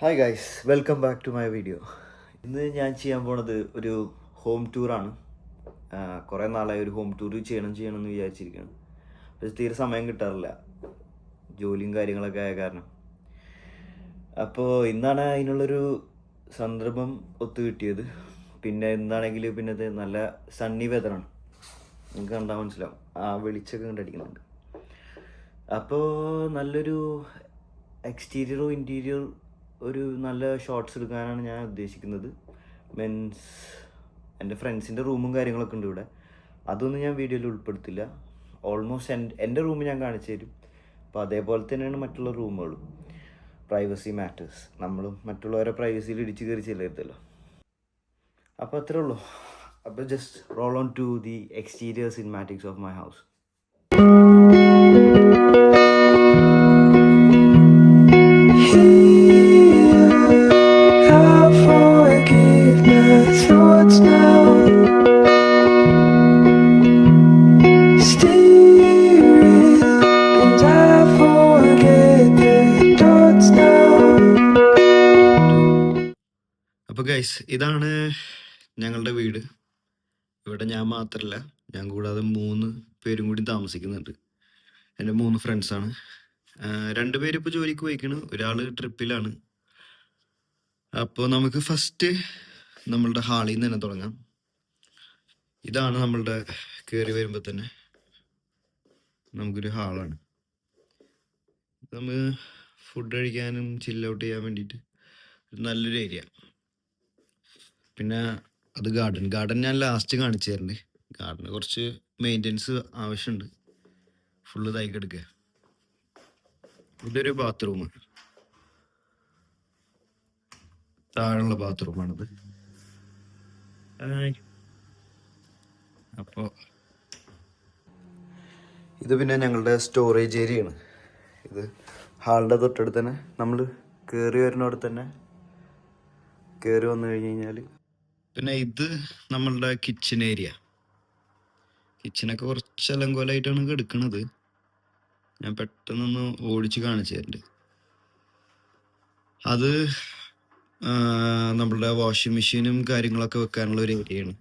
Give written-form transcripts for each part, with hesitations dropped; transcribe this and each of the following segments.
Hi guys, welcome back to my video. ഇന്ന് ഞാൻ ചെയ്യാൻ പോണത് ഒരു ഹോം ടൂറാണ്. കുറേ നാളായി ഒരു ഹോം ടൂർ ചെയ്യണമെന്ന് വിചാരിച്ചിരിക്കുകയാണ്. പക്ഷെ തീരെ സമയം കിട്ടാറില്ല, ജോലിയും കാര്യങ്ങളൊക്കെ ആയ കാരണം. അപ്പോൾ ഇന്നാണ് അതിനുള്ളൊരു സന്ദർഭം ഒത്തു കിട്ടിയത്. പിന്നെ എന്താണെങ്കിൽ പിന്നെ ഇത് നല്ല സണ്ണി വെതറാണ്, നിങ്ങൾക്ക് കണ്ടാൽ മനസ്സിലാവും, ആ വെളിച്ചൊക്കെ കണ്ടടിക്കുന്നുണ്ട്. അപ്പോൾ നല്ലൊരു എക്സ്റ്റീരിയറോ ഇൻറ്റീരിയർ ഒരു നല്ല ഷോട്ട്സ് എടുക്കാനാണ് ഞാൻ ഉദ്ദേശിക്കുന്നത്. മീൻസ് എൻ്റെ ഫ്രണ്ട്സിൻ്റെ റൂമും കാര്യങ്ങളൊക്കെ ഉണ്ട് ഇവിടെ. അതൊന്നും ഞാൻ വീഡിയോയിൽ ഉൾപ്പെടുത്തില്ല. ഓൾമോസ്റ്റ് എൻ്റെ റൂം ഞാൻ കാണിച്ചു തരും. അപ്പോൾ അതേപോലെ തന്നെയാണ് മറ്റുള്ള റൂമുകളും. പ്രൈവസി മാറ്റേഴ്സ്, നമ്മളും മറ്റുള്ളവരെ പ്രൈവസിയിൽ ഇടിച്ച് കയറി ചെല്ലരുതല്ലോ. അപ്പോൾ അത്രേ ഉള്ളൂ. അപ്പോൾ just roll on to the exterior cinematics of my house. അപ്പോൾ ഗൈസ്, ഇതാണ് ഞങ്ങളുടെ വീട്. ഇവിടെ ഞാൻ മാത്രമല്ല, ഞാൻ കൂടാതെ 3 പേരും കൂടി താമസിക്കുന്നുണ്ട്. എൻ്റെ 3 ഫ്രണ്ട്സാണ്. 2 പേര് ഇപ്പോൾ ജോലിക്ക് പോയിക്കാണ്, ഒരാൾ ട്രിപ്പിലാണ്. അപ്പോൾ നമുക്ക് ഫസ്റ്റ് നമ്മളുടെ ഹാളിൽ നിന്ന് തന്നെ തുടങ്ങാം. ഇതാണ് നമ്മളുടെ കയറി വരുമ്പോൾ തന്നെ നമുക്കൊരു ഹാളാണ്. നമുക്ക് ഫുഡ് കഴിക്കാനും ചില്ല് ഔട്ട് ചെയ്യാൻ വേണ്ടിയിട്ട് നല്ലൊരു ഏരിയ. പിന്നെ അത് ഗാർഡൻ ഞാൻ ലാസ്റ്റ് കാണിച്ചു തരുന്നുണ്ട്. ഗാർഡന് കുറച്ച് മെയിൻ്റെനൻസ് ആവശ്യമുണ്ട്. ഫുള്ള് ഇതായി എടുക്കുക. ഇതൊരു ബാത്റൂം, താഴെയുള്ള ബാത്റൂമാണിത്. അപ്പോൾ ഇത് പിന്നെ ഞങ്ങളുടെ സ്റ്റോറേജ് ഏരിയയാണ്. ഇത് ഹാളിൻ്റെ തൊട്ടടുത്ത് തന്നെ, നമ്മൾ കയറി വരുന്നവിടെ തന്നെ കയറി വന്നു കഴിഞ്ഞ് കഴിഞ്ഞാൽ പിന്നെ ഇത് നമ്മളുടെ കിച്ചൺ ഏരിയ. കിച്ചണൊക്കെ കുറച്ച് അലങ്കോലമായിട്ടാണ് എടുക്കുന്നത്. ഞാൻ പെട്ടെന്നൊന്ന് ഓടിച്ച് കാണിച്ചു തരുന്നുണ്ട്. അത് നമ്മളുടെ വാഷിംഗ് മെഷീനും കാര്യങ്ങളൊക്കെ വെക്കാനുള്ള ഒരു ഏരിയയാണ്.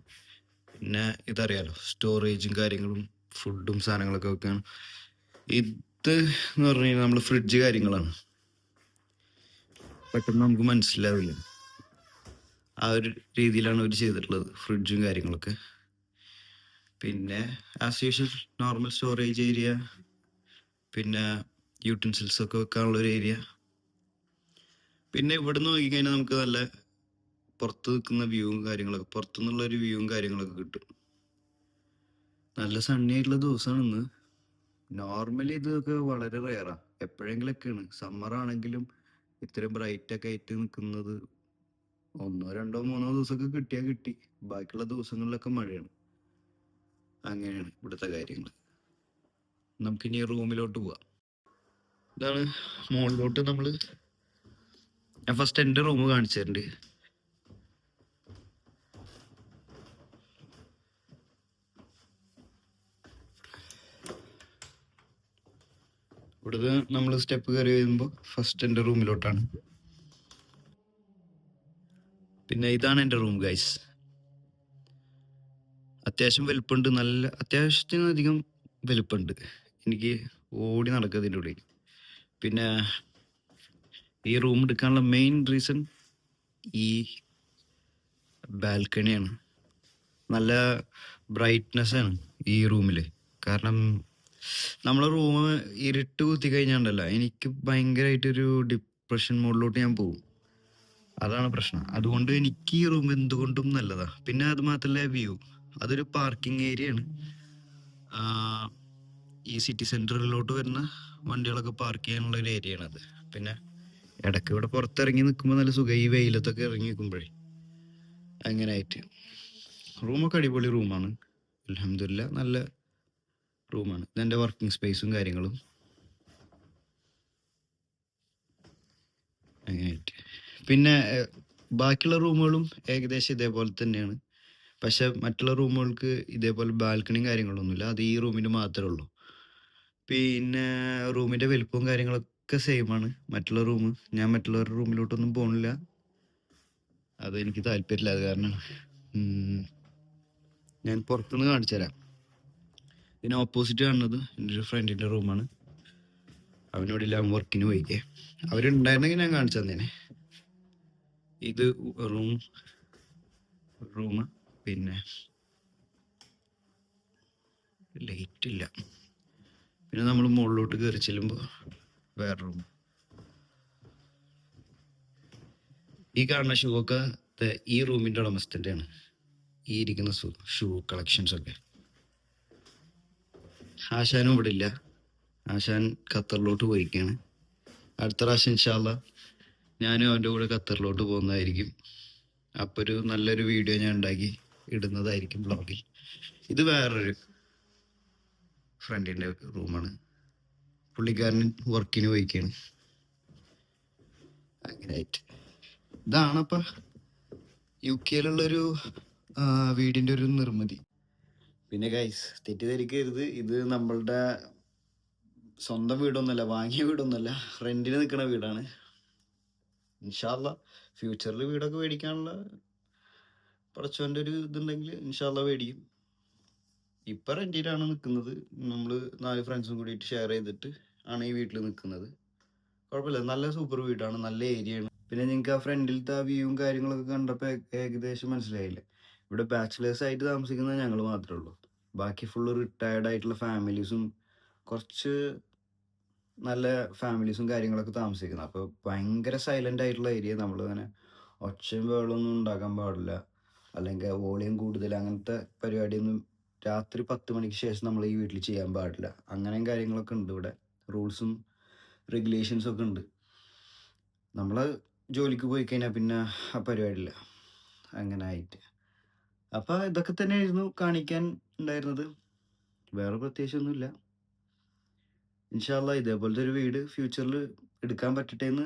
പിന്നെ ഇതറിയാലോ, സ്റ്റോറേജും കാര്യങ്ങളും ഫുഡും സാധനങ്ങളൊക്കെ വെക്കാൻ. ഇത് എന്ന് പറഞ്ഞു കഴിഞ്ഞാൽ നമ്മൾ ഫ്രിഡ്ജ് കാര്യങ്ങളാണ്. പെട്ടെന്ന് നമുക്ക് മനസ്സിലാവില്ല, ആ ഒരു രീതിയിലാണ് അവർ ചെയ്തിട്ടുള്ളത്, ഫ്രിഡ്ജും കാര്യങ്ങളൊക്കെ. പിന്നെ as usual normal storage area, പിന്നെ യൂട്ടൻസിൽസ് ഒക്കെ വെക്കാനുള്ള ഒരു ഏരിയ. പിന്നെ ഇവിടെ നിന്ന് നോക്കിക്കഴിഞ്ഞാൽ നമുക്ക് നല്ല പുറത്ത് നിൽക്കുന്ന വ്യൂവും കാര്യങ്ങളൊക്കെ, പുറത്തുനിന്നുള്ളൊരു വ്യൂവും കാര്യങ്ങളൊക്കെ കിട്ടും. നല്ല സണ്ണി ആയിട്ടുള്ള ദിവസമാണ് ഇന്ന്. നോർമലി ഇതൊക്കെ വളരെ റെയറാണ്, എപ്പോഴെങ്കിലൊക്കെയാണ്. സമ്മർ ആണെങ്കിലും ഇത്രയും ബ്രൈറ്റൊക്കെ ആയിട്ട് നിൽക്കുന്നത് 1, 2, 3 ദിവസമൊക്കെ കിട്ടിയാൽ കിട്ടി. ബാക്കിയുള്ള ദിവസങ്ങളിലൊക്കെ മഴയാണ്. അങ്ങനെയാണ് ഇവിടുത്തെ കാര്യങ്ങൾ. നമുക്കിനി റൂമിലോട്ട് പോവാം. ഇതാണ് മുകളിലോട്ട് ഞാൻ ഫസ്റ്റ് എൻ്റെ റൂം കാണിച്ചു തരുന്നുണ്ട്. ഇവിടുന്ന് നമ്മൾ സ്റ്റെപ്പ് കയറി വരുമ്പോൾ ഫസ്റ്റ് എൻ്റെ റൂമിലോട്ടാണ്. പിന്നെ ഇതാണ് എൻ്റെ റൂം ഗൈസ്. അത്യാവശ്യം വലുപ്പമുണ്ട്, നല്ല അത്യാവശ്യത്തിനധികം വലുപ്പമുണ്ട്. എനിക്ക് ഓടി നടക്കുക ഇതിൻ്റെ ഉള്ളിൽ. പിന്നെ ഈ റൂം എടുക്കാനുള്ള മെയിൻ റീസൺ ഈ ബാൽക്കണിയാണ്. നല്ല ബ്രൈറ്റ്നെസ് ആണ് ഈ റൂമിൽ. കാരണം നമ്മളെ റൂം ഇരുട്ട് കുത്തി കഴിഞ്ഞാണ്ടല്ലോ, എനിക്ക് ഭയങ്കരമായിട്ടൊരു ഡിപ്രഷൻ മോഡിലോട്ട് ഞാൻ പോകും. അതാണ് പ്രശ്നം. അതുകൊണ്ട് എനിക്ക് ഈ റൂം എന്തുകൊണ്ടും നല്ലതാണ്. പിന്നെ അത് മാത്രമല്ല, വ്യൂ, അതൊരു പാർക്കിംഗ് ഏരിയ ആണ്. ഈ സിറ്റി സെൻറ്ററിലോട്ട് വരുന്ന വണ്ടികളൊക്കെ പാർക്ക് ചെയ്യാനുള്ള ഒരു ഏരിയ ആണത്. പിന്നെ ഇടയ്ക്ക് ഇവിടെ പുറത്തിറങ്ങി നിൽക്കുമ്പോൾ നല്ല സുഖം, ഈ വെയിലത്തൊക്കെ ഇറങ്ങി നിൽക്കുമ്പോഴേ. അങ്ങനെ ആയിട്ട് റൂമൊക്കെ അടിപൊളി റൂമാണ്, അൽഹംദുലില്ലാ, നല്ല റൂമാണ്. ഇതെൻ്റെ വർക്കിംഗ് സ്പേസും കാര്യങ്ങളും. അങ്ങനെയായിട്ട് പിന്നെ ബാക്കിയുള്ള റൂമുകളും ഏകദേശം ഇതേപോലെ തന്നെയാണ്. പക്ഷെ മറ്റുള്ള റൂമുകൾക്ക് ഇതേപോലെ ബാൽക്കണിയും കാര്യങ്ങളൊന്നുമില്ല. അത് ഈ റൂമിന് മാത്രമേ ഉള്ളൂ. പിന്നെ റൂമിൻ്റെ വലുപ്പവും കാര്യങ്ങളൊക്കെ ഒക്കെ സെയിമാണ്. മറ്റുള്ള റൂം ഞാൻ മറ്റുള്ളവരുടെ റൂമിലോട്ടൊന്നും പോകണില്ല, അത് എനിക്ക് താല്പര്യമില്ല. അത് കാരണം ഞാൻ പുറത്തുനിന്ന് കാണിച്ചു തരാം. ഇതിന് ഓപ്പോസിറ്റ് കാണുന്നത് എൻ്റെ ഒരു ഫ്രണ്ടിൻ്റെ റൂമാണ്. അവനോട് ഇല്ല, അവൻ വർക്കിന് പോയിക്കേ. അവരുണ്ടായിരുന്നെങ്കിൽ ഞാൻ കാണിച്ചു തന്നേനെ. ഇത് റൂം പിന്നെ ലൈറ്റ് ഇല്ല. പിന്നെ നമ്മൾ മുകളിലോട്ട് കയറി ചെല്ലുമ്പോൾ വേറെ റൂം. ഈ കാണുന്ന ഷൂ ഒക്കെ ഈ റൂമിൻ്റെ ഉടമസ്ഥൻ്റെയാണ്. ഈ ഇരിക്കുന്ന ഷൂ കളക്ഷൻസ് ഒക്കെ. ആശാനും ഇവിടെ ഇല്ല, ആശാൻ ഖത്തറിലോട്ട് പോയിരിക്കുകയാണ്. അടുത്ത പ്രാവശ്യം ഇൻഷാ അല്ലാ ഞാനും അവൻ്റെ കൂടെ ഖത്തറിലോട്ട് പോകുന്നതായിരിക്കും. അപ്പോൾ ഒരു നല്ലൊരു വീഡിയോ ഞാൻ ഉണ്ടാക്കി ഇടുന്നതായിരിക്കും ബ്ലോഗിൽ. ഇത് വേറൊരു ഫ്രണ്ടിൻ്റെ റൂമാണ്. പുള്ളിക്കാരൻ വർക്കിന് പോയിക്കാണ്. അങ്ങനെയായിട്ട് ഇതാണപ്പം UK-യിലുള്ളൊരു വീടിൻ്റെ ഒരു നിർമ്മിതി. പിന്നെ ഗൈസ് തെറ്റിദ്ധരിക്കരുത്, ഇത് നമ്മളുടെ സ്വന്തം വീടൊന്നുമല്ല, വാങ്ങിയ വീടൊന്നുമല്ല, റെന്റിന് നിൽക്കുന്ന വീടാണ്. ഇൻഷാ അല്ലാ ഫ്യൂച്ചറിൽ വീടൊക്കെ മേടിക്കാനുള്ള പടച്ചോൻ്റെ ഒരു ഇതുണ്ടെങ്കിൽ ഇൻഷാ അല്ലാ മേടിക്കും. ഇപ്പം റെന്റിനാണ് നിൽക്കുന്നത്. നമ്മൾ 4 ഫ്രണ്ട്സും കൂടിയിട്ട് ഷെയർ ചെയ്തിട്ട് ആണ് ഈ വീട്ടിൽ നിൽക്കുന്നത്. കുഴപ്പമില്ല, നല്ല സൂപ്പർ വീടാണ്, നല്ല ഏരിയയാണ്. പിന്നെ നിങ്ങൾക്ക് ആ ഫ്രണ്ടിലത്തെ ആ വ്യൂവും കാര്യങ്ങളൊക്കെ കണ്ടപ്പോൾ ഏകദേശം മനസ്സിലായില്ലേ. ഇവിടെ ബാച്ചിലേഴ്സ് ആയിട്ട് താമസിക്കുന്നത് ഞങ്ങൾ മാത്രമേ ഉള്ളൂ. ബാക്കി ഫുള്ള് റിട്ടയർഡ് ആയിട്ടുള്ള ഫാമിലീസും കുറച്ച് നല്ല ഫാമിലീസും കാര്യങ്ങളൊക്കെ താമസിക്കുന്നത്. അപ്പോൾ ഭയങ്കര സൈലൻ്റ് ആയിട്ടുള്ള ഏരിയ. നമ്മളിങ്ങനെ ഒച്ചയും ബഹളമൊന്നും ഉണ്ടാക്കാൻ പാടില്ല, അല്ലെങ്കിൽ വോളിയം കൂടുതൽ, അങ്ങനത്തെ പരിപാടിയൊന്നും രാത്രി 10 മണിക്ക് ശേഷം നമ്മൾ ഈ വീട്ടിൽ ചെയ്യാൻ പാടില്ല. അങ്ങനെയും കാര്യങ്ങളൊക്കെ ഉണ്ട് ഇവിടെ. റൂൾസും റെഗുലേഷൻസും ഒക്കെ ഉണ്ട്. നമ്മൾ ജോലിക്ക് പോയി കഴിഞ്ഞാൽ പിന്നെ ആ പരിപാടിയില്ല, അങ്ങനെ ആയിട്ട്. അപ്പോൾ ഇതൊക്കെ തന്നെയായിരുന്നു കാണിക്കാൻ ഉണ്ടായിരുന്നത്, വേറെ പ്രത്യേകിച്ചൊന്നുമില്ല. ഇൻഷാ അല്ലാ ഇതേപോലത്തെ ഒരു വീട് ഫ്യൂച്ചറിൽ എടുക്കാൻ പറ്റട്ടെ എന്ന്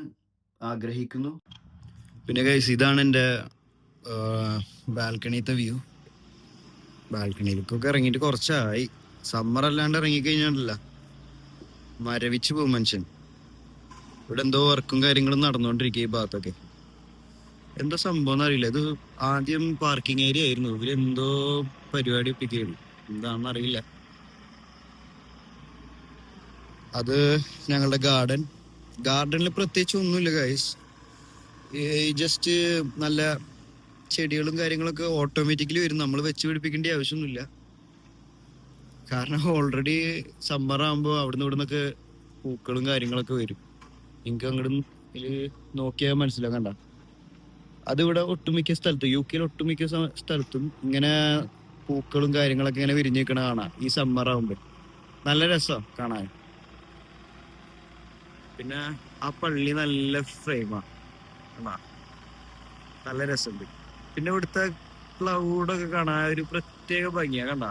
ആഗ്രഹിക്കുന്നു. പിന്നെ ഗൈസ് ഇതാണ് എൻ്റെ ബാൽക്കണിത്തെ വ്യൂ. ബാൽക്കണിയിലേക്കൊക്കെ ഇറങ്ങിയിട്ട് കുറച്ചായി. സമ്മർ അല്ലാണ്ട് ഇറങ്ങിക്കഴിഞ്ഞാലല്ല മരവിച്ച് പോകും മനുഷ്യൻ. ഇവിടെ എന്തോ വർക്കും കാര്യങ്ങളും നടന്നുകൊണ്ടിരിക്കുക ഈ ഭാഗത്തൊക്കെ. എന്താ സംഭവം എന്നറിയില്ല. ഇത് ആദ്യം പാർക്കിംഗ് ഏരിയ ആയിരുന്നു, ഇവരെന്തോ പരിപാടി ഒപ്പിക്കുകയുള്ളൂ, എന്താണെന്ന് അറിയില്ല. അത് ഞങ്ങളുടെ ഗാർഡനിൽ പ്രത്യേകിച്ച് ഒന്നുമില്ല ഗൈസ്. ജസ്റ്റ് നല്ല ചെടികളും കാര്യങ്ങളൊക്കെ ഓട്ടോമാറ്റിക്കലി വരും, നമ്മൾ വെച്ച് പിടിപ്പിക്കേണ്ട ആവശ്യമൊന്നുമില്ല. കാരണം ഓൾറെഡി സമ്മർ ആകുമ്പോൾ അവിടുന്ന് ഇവിടുന്നൊക്കെ പൂക്കളും കാര്യങ്ങളൊക്കെ വരും. നിങ്ങൾക്ക് അങ്ങോട്ട് നോക്കിയാൽ മനസ്സിലാവും. കണ്ട, അതിവിടെ ഒട്ടുമിക്ക സ്ഥലത്തും UK-യിൽ ഒട്ടുമിക്ക സ്ഥലത്തും ഇങ്ങനെ പൂക്കളും കാര്യങ്ങളൊക്കെ ഇങ്ങനെ വിരിഞ്ഞ് നിൽക്കണ കാണാം ഈ സമ്മർ ആകുമ്പോൾ. നല്ല രസമാണ് കാണാൻ. പിന്നെ ആ പള്ളി നല്ല ഫ്രെയിമാണ്, നല്ല രസമുണ്ട്. പിന്നെ ഇവിടുത്തെ ക്ലൗഡൊക്കെ കാണാൻ ഒരു പ്രത്യേക ഭംഗിയാണ്. കണ്ട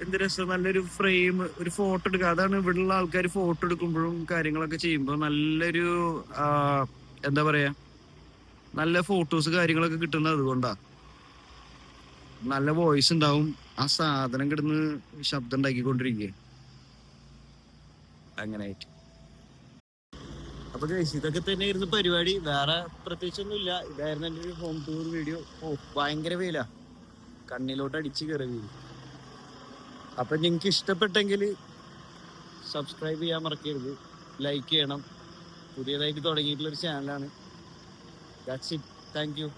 എന്ത് രസം, നല്ലൊരു ഫ്രെയിം, ഒരു ഫോട്ടോ എടുക്കുക. അതാണ് ഇവിടെയുള്ള ആൾക്കാർ ഫോട്ടോ എടുക്കുമ്പോഴും കാര്യങ്ങളൊക്കെ ചെയ്യുമ്പോൾ നല്ലൊരു എന്താ പറയാ, നല്ല ഫോട്ടോസ് കാര്യങ്ങളൊക്കെ കിട്ടുന്നത് അതുകൊണ്ടാ. നല്ല വോയിസ് ഉണ്ടാവും, ആ സാധനം കിടന്ന് ശബ്ദം ഉണ്ടാക്കിക്കൊണ്ടിരിക്കുക, അങ്ങനെയായിട്ട്. അപ്പൊ ഇതൊക്കെ തന്നെയായിരുന്നു പരിപാടി, വേറെ പ്രത്യേകിച്ചൊന്നുമില്ല. ഇതായിരുന്നു എൻ്റെ ഒരു ഹോം ടൂർ വീഡിയോ. ഭയങ്കര വെയിലാ, കണ്ണിലോട്ട് അടിച്ച് കയറി വീഴും. അപ്പൊ നിങ്ങൾക്ക് ഇഷ്ടപ്പെട്ടെങ്കിൽ സബ്സ്ക്രൈബ് ചെയ്യാൻ മറക്കരുത്, ലൈക്ക് ചെയ്യണം. പുതിയതായിട്ട് തുടങ്ങിയിട്ടുള്ളൊരു ചാനലാണ്. That's it. Thank you.